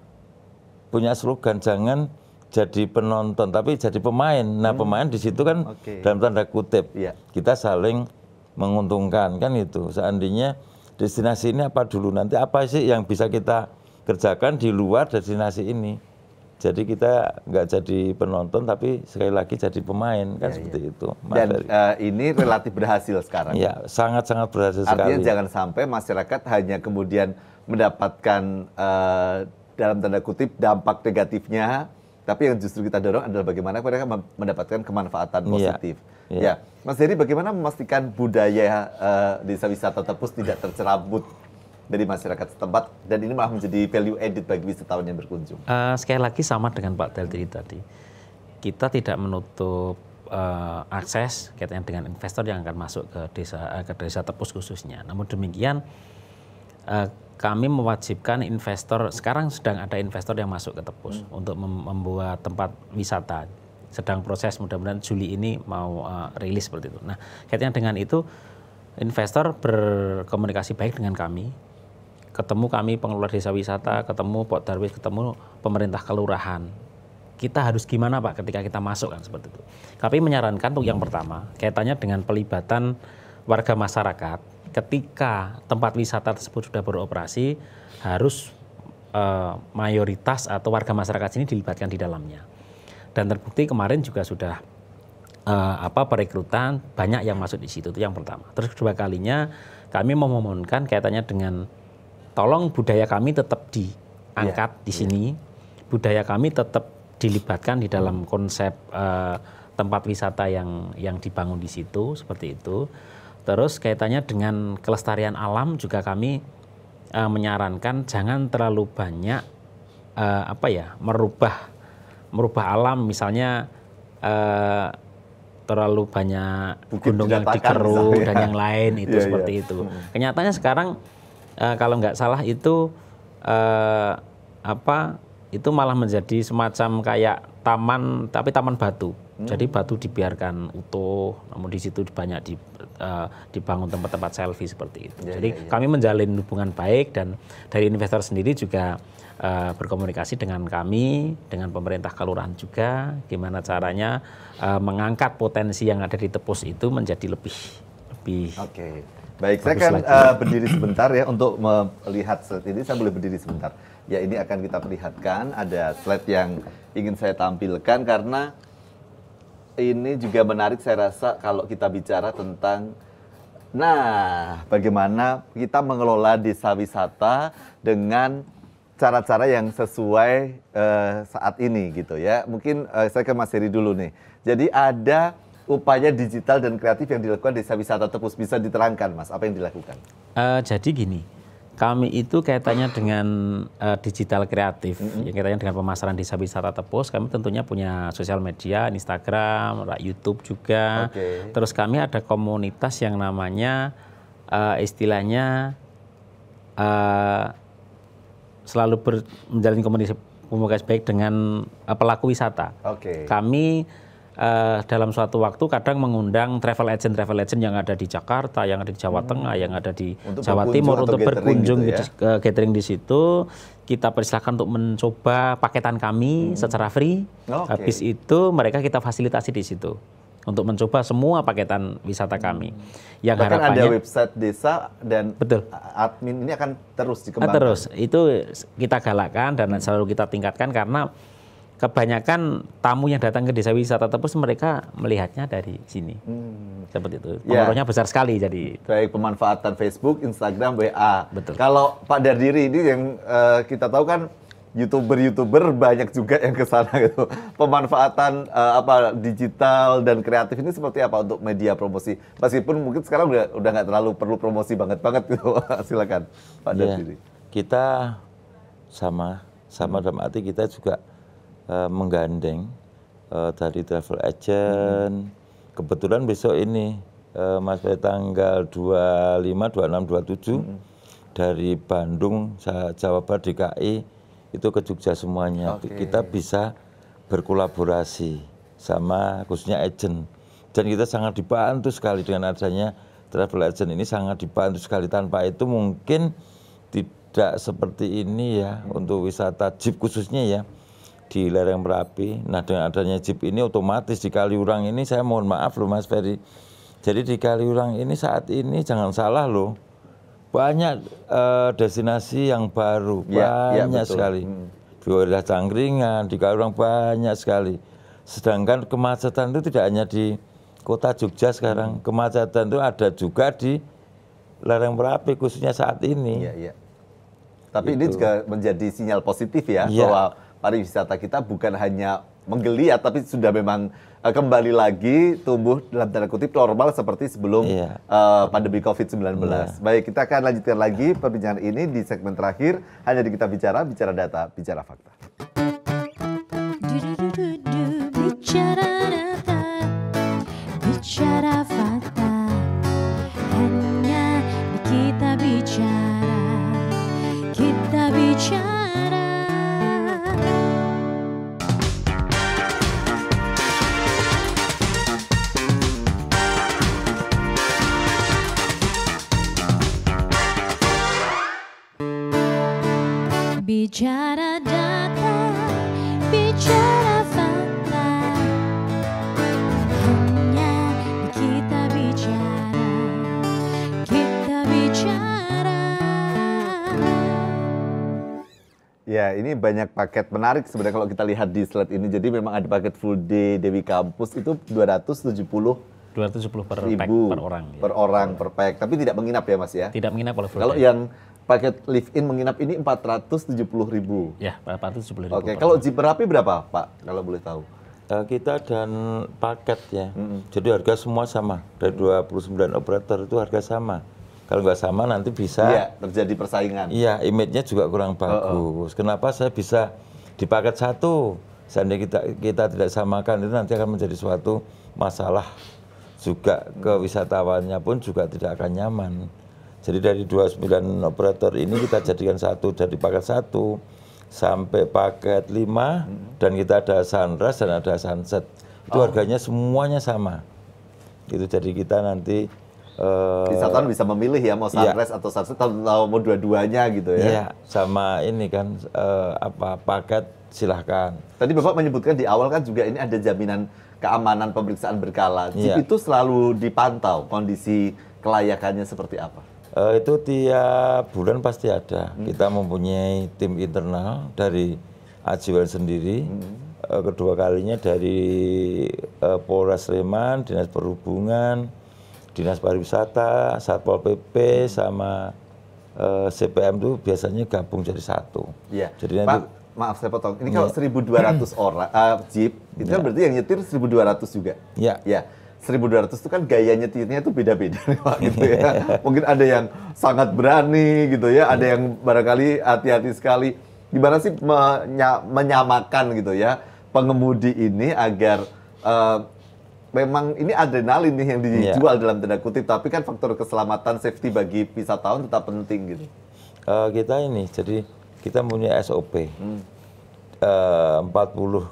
[SPEAKER 7] punya slogan, jangan jadi penonton tapi jadi pemain. Nah pemain di situ kan dalam tanda kutip kita saling menguntungkan kan itu. Seandainya destinasi ini apa dulu, nanti apa sih yang bisa kita kerjakan di luar destinasi ini. Jadi kita nggak jadi penonton tapi sekali lagi jadi pemain kan seperti itu.
[SPEAKER 2] Dan ini relatif berhasil sekarang.
[SPEAKER 7] Ya sangat-sangat berhasil sekali.
[SPEAKER 2] Artinya jangan sampai masyarakat hanya kemudian mendapatkan dalam tanda kutip dampak negatifnya, tapi yang justru kita dorong adalah bagaimana mereka mendapatkan kemanfaatan positif. Ya, Mas Heri, bagaimana memastikan budaya desa wisata Tepus tidak tercerabut dari masyarakat setempat dan ini malah menjadi value added bagi wisatawan yang berkunjung?
[SPEAKER 3] Sekali lagi sama dengan Pak Dadiri tadi, kita tidak menutup akses kaitannya dengan investor yang akan masuk ke desa Tepus khususnya. Namun demikian kami mewajibkan investor, sekarang sedang ada investor yang masuk ke Tepus untuk membuat tempat wisata. Sedang proses, mudah-mudahan Juli ini mau rilis seperti itu. Nah, kaitannya dengan itu, investor berkomunikasi baik dengan kami. Ketemu kami pengelola desa wisata, ketemu Pak Darwis, ketemu pemerintah kelurahan. Kita harus gimana Pak ketika kita masuk kan seperti itu. Kami menyarankan untuk yang pertama, kaitannya dengan pelibatan warga masyarakat. Ketika tempat wisata tersebut sudah beroperasi, harus mayoritas atau warga masyarakat ini dilibatkan di dalamnya. Dan terbukti kemarin juga sudah perekrutan banyak yang masuk di situ, itu yang pertama. Terus kedua kalinya kami memohonkan kaitannya dengan tolong budaya kami tetap diangkat di sini, budaya kami tetap dilibatkan di dalam konsep tempat wisata yang dibangun di situ, seperti itu. Terus kaitannya dengan kelestarian alam juga kami menyarankan jangan terlalu banyak merubah alam, misalnya terlalu banyak gunung yang dikeruk dan yang lain itu seperti itu. Kenyataannya sekarang kalau nggak salah itu itu malah menjadi semacam kayak taman, tapi taman batu. Jadi batu dibiarkan utuh, namun di situ banyak dibangun tempat-tempat selfie seperti itu. Jadi kami menjalin hubungan baik, dan dari investor sendiri juga berkomunikasi dengan kami, dengan pemerintah kelurahan juga, gimana caranya mengangkat potensi yang ada di Tepus itu menjadi lebih.
[SPEAKER 2] Oke. Baik, saya akan berdiri sebentar ya untuk melihat slide ini. Saya boleh berdiri sebentar. Ya, ini akan kita perlihatkan. Ada slide yang ingin saya tampilkan karena ini juga menarik, saya rasa, kalau kita bicara tentang bagaimana kita mengelola desa wisata dengan cara-cara yang sesuai saat ini gitu ya. Mungkin saya ke Mas Heri dulu nih. Jadi ada upaya digital dan kreatif yang dilakukan desa wisata Tepus, bisa diterangkan Mas, apa yang dilakukan?
[SPEAKER 3] Jadi gini, kami itu kaitannya dengan digital kreatif, yang kaitannya dengan pemasaran desa wisata Tepus. Kami tentunya punya sosial media, Instagram, YouTube juga. Terus kami ada komunitas yang namanya istilahnya selalu menjalin komunikasi baik dengan pelaku wisata. Kami dalam suatu waktu kadang mengundang travel agent yang ada di Jakarta, yang ada di Jawa Tengah, yang ada di Jawa Timur untuk berkunjung gitu ya? Gathering di situ. Kita persilahkan untuk mencoba paketan kami secara free. Habis itu mereka kita fasilitasi di situ untuk mencoba semua paketan wisata kami. Yang
[SPEAKER 2] bahkan
[SPEAKER 3] harapannya,
[SPEAKER 2] ada website desa dan admin ini akan terus dikembangkan.
[SPEAKER 3] Terus itu kita galakkan dan selalu kita tingkatkan, karena kebanyakan tamu yang datang ke desa wisata Tepus mereka melihatnya dari sini. Seperti itu. Pengaruhnya besar sekali jadi.
[SPEAKER 2] Baik pemanfaatan Facebook, Instagram, WA.
[SPEAKER 3] Betul.
[SPEAKER 2] Kalau Pak Dardiri ini yang kita tahu kan YouTuber banyak juga yang ke sana gitu. Pemanfaatan digital dan kreatif ini seperti apa untuk media promosi? Meskipun mungkin sekarang udah nggak terlalu perlu promosi banget gitu. Silakan Pak Dardiri.
[SPEAKER 7] Kita sama dalam arti kita juga menggandeng dari travel agent. Kebetulan besok ini Mas tanggal 25, 26, 27 dari Bandung, Jawa Barat, DKI itu ke Jogja semuanya. Kita bisa berkolaborasi sama khususnya agent. Dan kita sangat dibantu sekali dengan adanya travel agent ini, sangat dibantu sekali. Tanpa itu mungkin tidak seperti ini ya untuk wisata jeep khususnya ya di lereng Merapi. Nah dengan adanya jeep ini otomatis di Kaliurang ini, saya mohon maaf loh Mas Ferry, jadi di Kaliurang ini saat ini jangan salah loh, banyak destinasi yang baru, banyak sekali. Di wilayah Cangkringan, di Kaliurang banyak sekali. Sedangkan kemacetan itu tidak hanya di kota Jogja sekarang, kemacetan itu ada juga di lereng Merapi khususnya saat ini.
[SPEAKER 2] Tapi ini juga menjadi sinyal positif ya, bahwa pariwisata kita bukan hanya menggeliat, tapi sudah memang kembali lagi tumbuh dalam tanda kutip normal seperti sebelum pandemi COVID-19. Baik, kita akan lanjutkan lagi perbincangan ini di segmen terakhir, hanya di Kita Bicara Data, Bicara Fakta.
[SPEAKER 1] Bicara data, bicara fakta, hanya di Kita Bicara.
[SPEAKER 2] Ya, ini banyak paket menarik sebenarnya kalau kita lihat di slide ini. Jadi memang ada paket full day Dewi Campus itu 270
[SPEAKER 3] per pack per orang.
[SPEAKER 2] Per orang per pack, tapi tidak menginap ya Mas ya?
[SPEAKER 3] Tidak menginap kalau full
[SPEAKER 2] Kalau
[SPEAKER 3] day.
[SPEAKER 2] yang paket live-in menginap ini 470.000.
[SPEAKER 3] Ya, 470.000.
[SPEAKER 2] Oke, kalau Jeep Merapi berapa Pak, kalau boleh tahu?
[SPEAKER 7] Kita dan paket ya, jadi harga semua sama. Dari 29 operator itu harga sama. Kalau nggak sama nanti bisa
[SPEAKER 2] terjadi persaingan.
[SPEAKER 7] Iya, image-nya juga kurang bagus. Kenapa saya bisa di paket satu? Seandainya kita tidak samakan, itu nanti akan menjadi suatu masalah juga ke wisatawannya pun juga tidak akan nyaman. Jadi dari 29 operator ini kita jadikan satu, jadi paket satu sampai paket 5 dan kita ada sunrise dan ada sunset. Itu harganya semuanya sama. Gitu, jadi kita nanti
[SPEAKER 2] wisatawan bisa memilih ya mau sunrise atau sunset atau mau dua-duanya gitu ya.
[SPEAKER 7] Iya, sama ini kan paket silahkan.
[SPEAKER 2] Tadi Bapak menyebutkan di awal kan juga ini ada jaminan keamanan pemeriksaan berkala. Jeep itu selalu dipantau kondisi kelayakannya seperti apa?
[SPEAKER 7] Itu tiap bulan pasti ada. Kita mempunyai tim internal dari Ajiwan sendiri. Kedua kalinya dari Polres Sleman, Dinas Perhubungan, Dinas Pariwisata, Satpol PP, sama CPM itu biasanya gabung jadi satu.
[SPEAKER 2] Iya.
[SPEAKER 7] Jadi nanti,
[SPEAKER 2] Pak, maaf saya potong. Ini kalau 1.200 orang Jeep, itu kan berarti yang nyetir 1.200 juga.
[SPEAKER 7] Iya.
[SPEAKER 2] Ya. 1.200 itu kan gaya nyetirnya itu beda-beda Pak gitu ya. Mungkin ada yang sangat berani gitu ya, ada yang barangkali hati-hati sekali. Gimana sih menyamakan gitu ya pengemudi ini agar memang ini adrenalin nih yang dijual dalam tanda kutip, tapi kan faktor keselamatan safety bagi wisatawan tetap penting gitu.
[SPEAKER 7] Kita ini, jadi kita punya SOP 40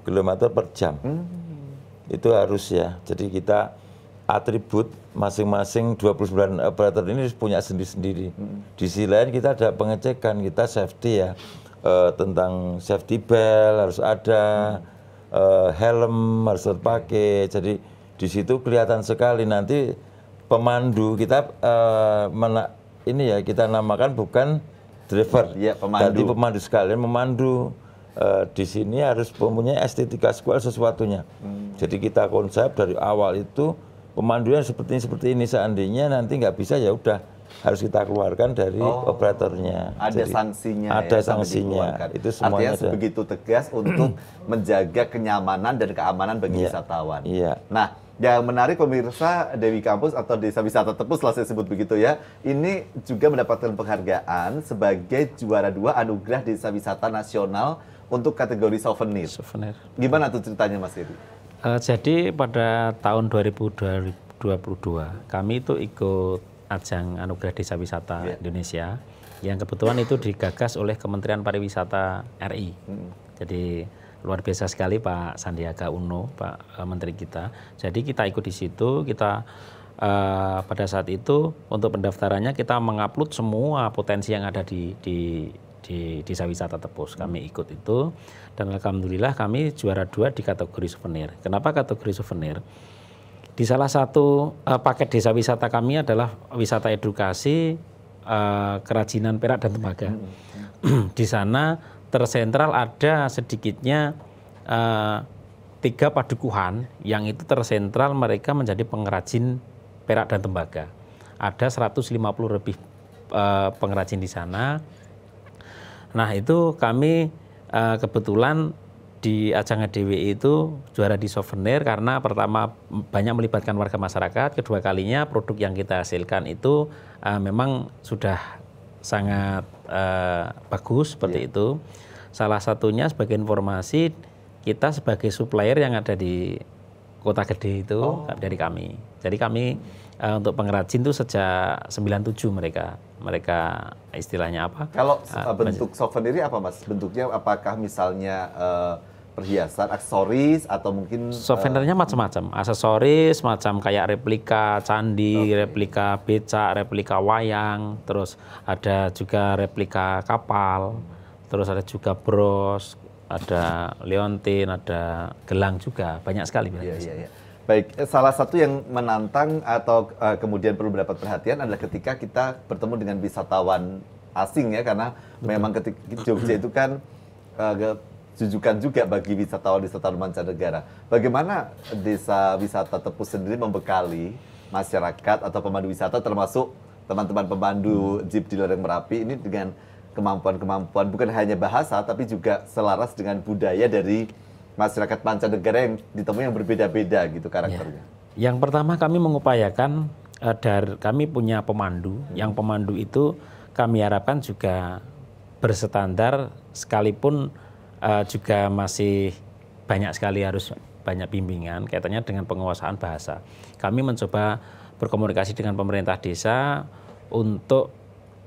[SPEAKER 7] km per jam. Itu harus ya. Jadi kita atribut masing-masing 29 operator ini punya sendiri-sendiri. Di sisi lain kita ada pengecekan, kita safety ya, tentang safety belt harus ada, helm harus terpakai. Jadi di situ kelihatan sekali nanti pemandu kita ini ya kita namakan bukan driver, tapi pemandu sekalian memandu. Di sini harus mempunyai estetika sesuatunya. Jadi kita konsep dari awal itu pemandunya seperti ini. Seandainya nanti nggak bisa ya udah harus kita keluarkan dari operatornya.
[SPEAKER 2] Ada
[SPEAKER 7] jadi,
[SPEAKER 2] sanksinya.
[SPEAKER 7] Ada sanksinya. Itu semuanya.
[SPEAKER 2] Artinya begitu tegas untuk menjaga kenyamanan dan keamanan bagi wisatawan.
[SPEAKER 7] Iya.
[SPEAKER 2] Nah, yang menarik pemirsa, Dewi Campus atau Desa Wisata Tepus lah saya sebut begitu ya, ini juga mendapatkan penghargaan sebagai juara 2 Anugerah Desa Wisata Nasional untuk kategori souvenir. Gimana tuh ceritanya Mas Heri?
[SPEAKER 3] Jadi pada tahun 2022 kami itu ikut ajang Anugerah Desa Wisata Indonesia yang kebetulan itu digagas oleh Kementerian Pariwisata RI. Jadi luar biasa sekali Pak Sandiaga Uno, Pak Menteri kita. Jadi kita ikut di situ, kita pada saat itu untuk pendaftarannya kita mengupload semua potensi yang ada di Desa Wisata Tepus. Kami ikut itu dan alhamdulillah kami juara 2 di kategori souvenir. Kenapa kategori souvenir? Di salah satu paket desa wisata kami adalah wisata edukasi kerajinan perak dan tembaga. Di sana tersentral ada sedikitnya 3 padukuhan yang itu tersentral mereka menjadi pengrajin perak dan tembaga. Ada 150 lebih pengrajin di sana. Nah itu kami kebetulan di ajang DWI itu juara di souvenir karena pertama banyak melibatkan warga masyarakat, kedua kalinya produk yang kita hasilkan itu memang sudah sangat bagus seperti itu. Salah satunya sebagai informasi kita sebagai supplier yang ada di Kota Gede itu dari kami. Jadi kami untuk pengrajin itu sejak 97 mereka istilahnya apa?
[SPEAKER 2] Kalau bentuk souvenirnya apa Mas? Bentuknya apakah misalnya perhiasan, aksesoris atau mungkin
[SPEAKER 3] souvenirnya macam-macam, aksesoris macam kayak replika candi, replika becak, replika wayang, terus ada juga replika kapal, terus ada juga bros, ada leontin, ada gelang juga, banyak sekali.
[SPEAKER 2] Iya. Baik, salah satu yang menantang atau kemudian perlu mendapat perhatian adalah ketika kita bertemu dengan wisatawan asing ya, karena memang ketika Jogja itu kan jujukan juga bagi wisatawan mancanegara. Bagaimana Desa Wisata Tepus sendiri membekali masyarakat atau pemandu wisata termasuk teman-teman pemandu jeep di lereng Merapi ini dengan kemampuan bukan hanya bahasa tapi juga selaras dengan budaya dari masyarakat mancanegara yang ditemui yang berbeda-beda gitu karakternya.
[SPEAKER 3] Ya. Yang pertama kami mengupayakan kami punya pemandu, yang pemandu itu kami harapkan juga berstandar sekalipun juga masih banyak sekali harus banyak bimbingan kaitannya dengan penguasaan bahasa. Kami mencoba berkomunikasi dengan pemerintah desa untuk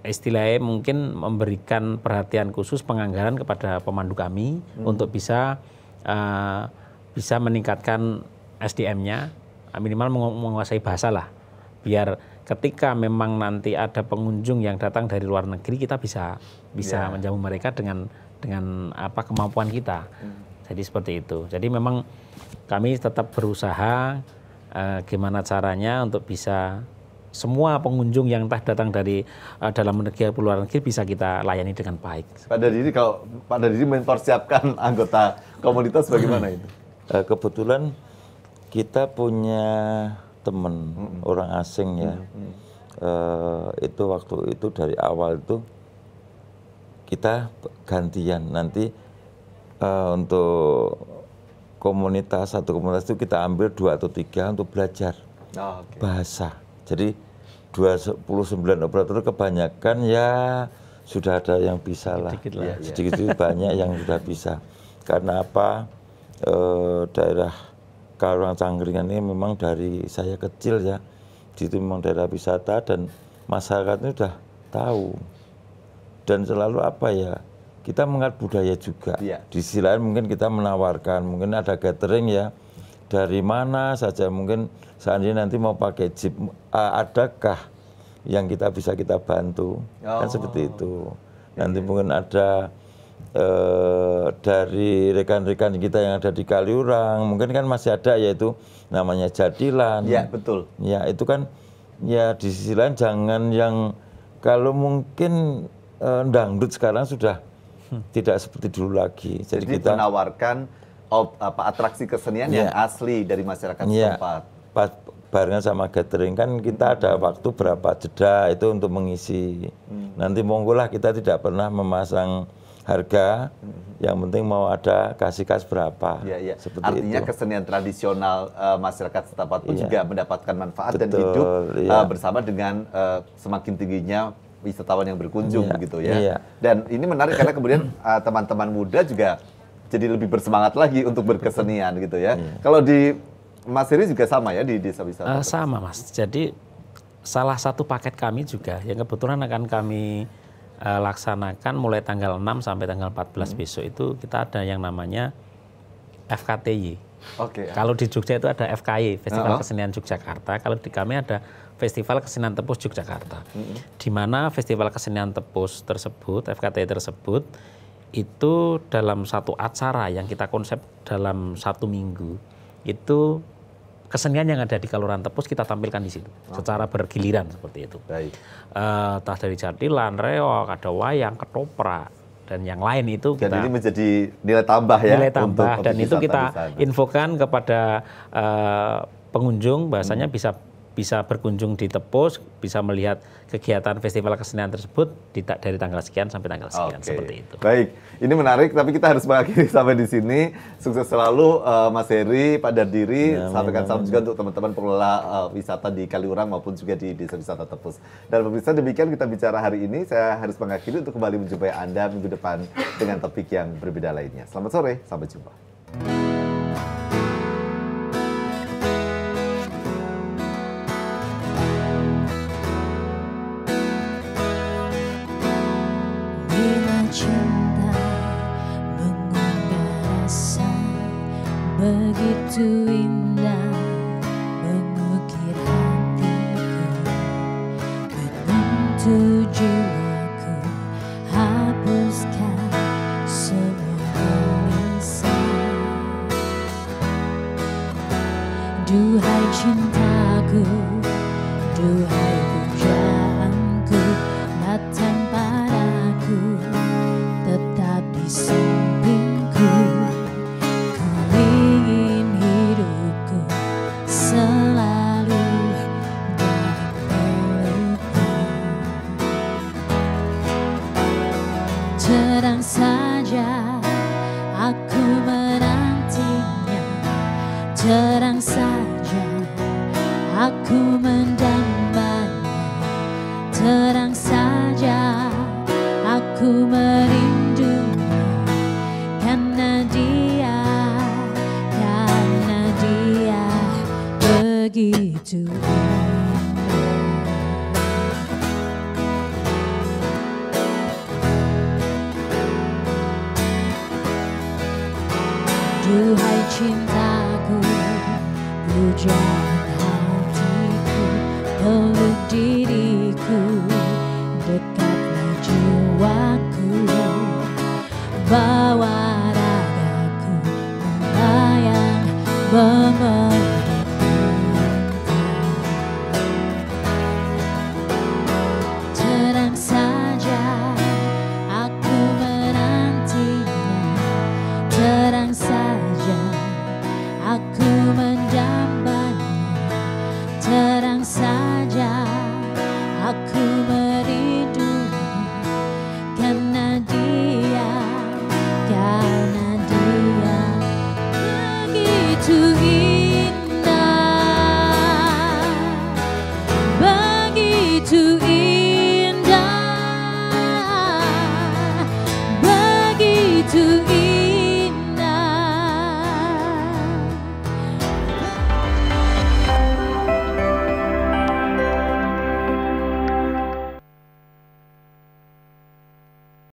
[SPEAKER 3] istilahnya mungkin memberikan perhatian khusus penganggaran kepada pemandu kami untuk bisa meningkatkan SDM-nya, minimal menguasai bahasa lah. Biar ketika memang nanti ada pengunjung yang datang dari luar negeri, kita bisa menjamu mereka dengan kemampuan kita. Jadi seperti itu. Jadi memang kami tetap berusaha gimana caranya untuk bisa semua pengunjung yang datang dari dalam negeri atau luar negeri bisa kita layani dengan baik.
[SPEAKER 2] Pak Dadiri, kalau Pak Dadiri mempersiapkan anggota komunitas bagaimana itu?
[SPEAKER 7] Kebetulan kita punya teman orang asing ya. Itu waktu itu dari awal itu kita gantian nanti untuk satu komunitas itu kita ambil 2 atau 3 untuk belajar bahasa. Jadi 29 operator kebanyakan ya sudah ada yang bisa lah. Sedikit banyak yang sudah bisa. Karena apa? Daerah Kaluran Cangkringan ini memang dari saya kecil ya. Itu memang daerah wisata dan masyarakatnya sudah tahu. Dan selalu apa ya, kita mengenal budaya juga. Di sisi lain mungkin kita menawarkan, mungkin ada catering ya, dari mana saja mungkin seandainya nanti mau pakai jeep, adakah yang kita bisa kita bantu, kan seperti itu. Nanti mungkin ada dari rekan-rekan kita yang ada di Kaliurang, mungkin kan masih ada yaitu namanya Jadilan.
[SPEAKER 2] Iya, betul.
[SPEAKER 7] Ya itu kan, ya di sisi lain jangan yang, kalau mungkin dangdut sekarang sudah tidak seperti dulu lagi.
[SPEAKER 2] Jadi kita menawarkan atraksi kesenian yang asli dari masyarakat setempat.
[SPEAKER 7] Barengan sama gathering kan kita ada waktu berapa jeda itu untuk mengisi. Nanti monggolah, kita tidak pernah memasang harga, yang penting mau ada kasih kas berapa. Seperti
[SPEAKER 2] artinya itu. Kesenian tradisional masyarakat setempat pun juga mendapatkan manfaat dan hidup bersama dengan semakin tingginya wisatawan yang berkunjung begitu ya. Dan ini menarik karena kemudian teman-teman muda juga jadi lebih bersemangat lagi untuk berkesenian gitu ya. Kalau di Mas Heri juga sama ya di desa wisata?
[SPEAKER 3] Sama Mas. Jadi salah satu paket kami juga yang kebetulan akan kami laksanakan mulai tanggal 6 sampai tanggal 14 besok itu kita ada yang namanya FKTY. Kalau di Jogja itu ada FKY, Festival Kesenian Yogyakarta. Kalau di kami ada Festival Kesenian Tepus Yogyakarta. Di mana Festival Kesenian Tepus tersebut, FKTY tersebut, itu dalam satu acara yang kita konsep dalam 1 minggu, itu kesenian yang ada di Kaluran Tepus kita tampilkan di situ secara bergiliran seperti itu. Entah dari Jadilan, Reok, ada wayang, ketoprak, dan yang lain itu kita.
[SPEAKER 2] Dan ini menjadi nilai tambah ya.
[SPEAKER 3] Nilai tambah dan itu kita infokan kepada pengunjung bahasanya bisa berkunjung di Tepus, bisa melihat kegiatan festival kesenian tersebut dari tanggal sekian sampai tanggal sekian, seperti itu.
[SPEAKER 2] Baik, ini menarik tapi kita harus mengakhiri sampai di sini. Sukses selalu Mas Heri, Pak Dadiri, sampaikan salam juga untuk teman-teman pengelola wisata di Kaliurang maupun juga di Desa Wisata Tepus. Dan pemirsa, demikian kita bicara hari ini. Saya harus mengakhiri untuk kembali menjumpai Anda minggu depan dengan topik yang berbeda lainnya. Selamat sore, sampai jumpa.
[SPEAKER 1] Cinta mengundang rasa begitu indah mengukir hatiku, menyentuh jiwaku, hapuskan semua gelisah. Duhai cintaku, duhai pujaanku, datang padaku tetap di sini. begitu duhai cintaku, pujaan hatiku, peluk diriku, dekatlah jiwaku, bawa ragaku melayang memeluk cinta. Tenang saja, aku menantinya. Tenang saja, aku mendambanya. Tenang saja, aku